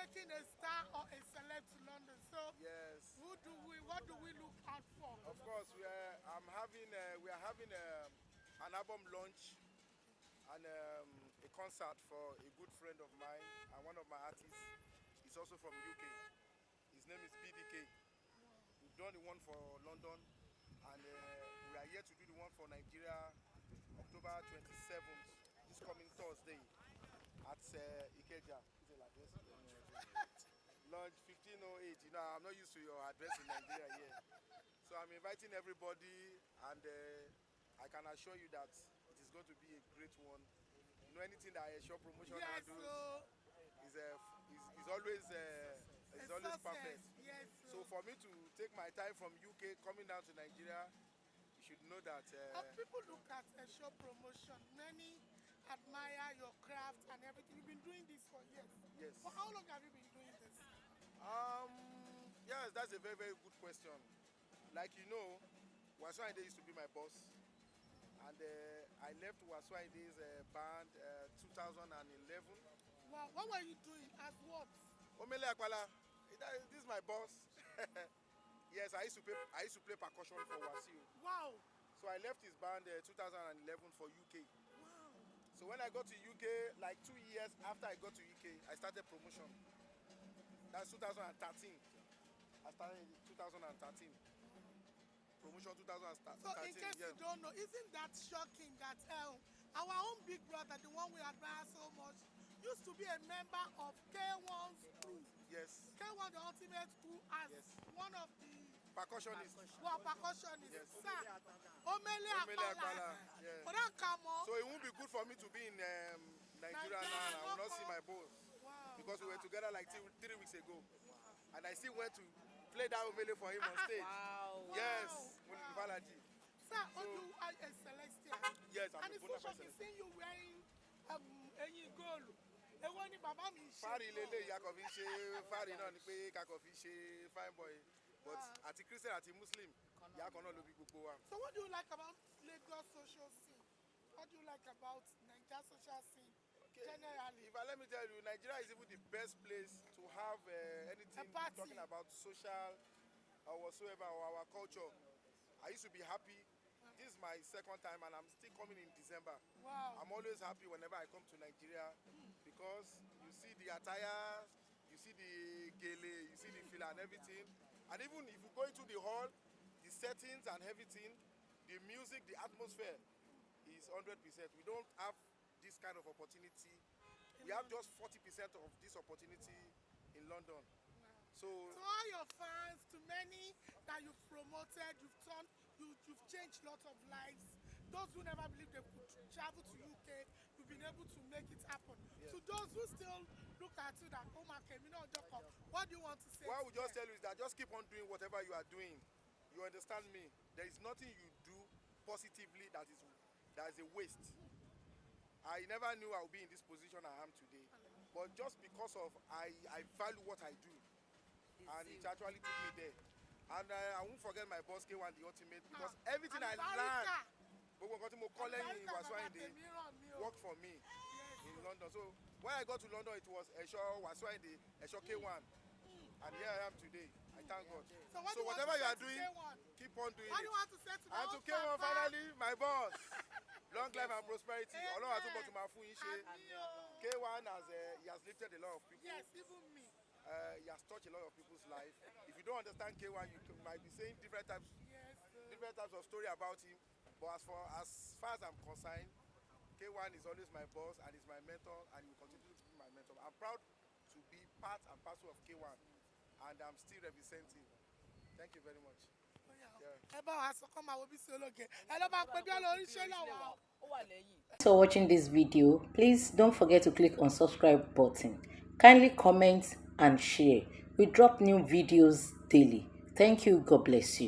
inviting a star or a celeb to London. So Yes. what do we look out for? Of course, we are having an album launch and a concert for a good friend of mine and one of my artists. He's also from UK. His name is BDK. We've done the one for London, and we are here to do the one for Nigeria, October 27th, this coming Thursday at Ikeja. Is it like this? Launch 1508. You know, I'm not used to your address in Nigeria here. So I'm inviting everybody, and I can assure you that it is going to be a great one. You know, anything that a shop promotion Yes, does so is always perfect. Yes, So for me to take my time from UK coming down to Nigeria, you should know that people look at a show promotion. Many admire your craft and everything. You've been doing this for years. yes. For how long have you been doing this? Yes, that's a very, very good question. Like you know, Wasiu Ayinde used to be my boss, and I left Wasiu Ayinde's band 2011. Wow, what were you doing? As what? Omele Akpala, this is my boss. Yes, I used to play percussion for Wasiu. Wow. So I left his band 2011 for UK. Wow. So when I got to UK, like 2 years after I got to UK, I started promotion. That's 2013. I started in 2013. Promotion 2013. So in case you don't know, isn't that shocking that our own big brother, the one we admire so much, used to be a member of K1's crew. Yes. K1 the ultimate crew as Yes. one of the Percussionist. percussionists. Yes. Sir, Omele Akpala. Yeah. For that come on. So it won't be good for me to be in Nigeria now, and I will not see my boss. Wow. Because we were together like 3 weeks ago. And I still went to play that Omele for him on stage. Wow. Yes. Wow. Balaji. Sir, Odu are a Celestial. Yes, I'm And a it's so bona fide shocking seeing you wearing any gold. Ewo ni baba mi ṣe. Fari lele ìyá kan fi ń ṣe fari náà ni pé kakọ̀ fi ṣe fine boy, but àti Christian àti Muslim ìyá kan náà ló bí gbogbo wa. So what do you like about Lagos social scene? What do you like about Nigeria social scene generally? If I let me tell you, Nigeria is even the best place to have anything talking about social or whatsoever or our culture. I used to be happy. This is my second time and I'm still coming in December. Wow. I'm always happy whenever I come to Nigeria because you see the attire, you see the gele, you see the feel and everything. And even if you go into the hall, the settings and everything, the music, the atmosphere is 100%. We don't have this kind of opportunity. We have just 40% of this opportunity in London. So to all your fans, to many that you've promoted, you've changed lots of lives. Those who never believed they could travel to UK, you've been able to make it happen. Yeah. To those who still look at you that, oh my God, what do you want to say? what I would just tell you is that just keep on doing whatever you are doing. You understand me? There is nothing you do positively that is a waste. I never knew I would be in this position I am today. But just because of I value what I do. And it actually took me there. And I won't forget my boss K1 the ultimate because everything I learned, but when I got to calling Wasiu Ayinde worked for me in London. So when I got to London, it was Esho Wasiu Ayinde, Esho K1, and here I am today. I thank God. So whatever you are doing, keep on doing What it. do you want to say to And to K1 finally, my boss. Long life and prosperity. Ọlọ́run á túbọ̀ tún máa fún yín ṣe. K1 has lifted a lot of people. Yes, even me. He has touched a lot of people's life. If you don't understand K1, you might be saying different types of story about him. But as far as I'm concerned, K1 is always my boss and is my mentor, and he will continue to be my mentor. I'm proud to be part and parcel of K1, and I'm still representing. Thank you very much. For watching this video, please don't forget to click on subscribe button. Kindly comment and share. We drop new videos daily. Thank you. God bless you.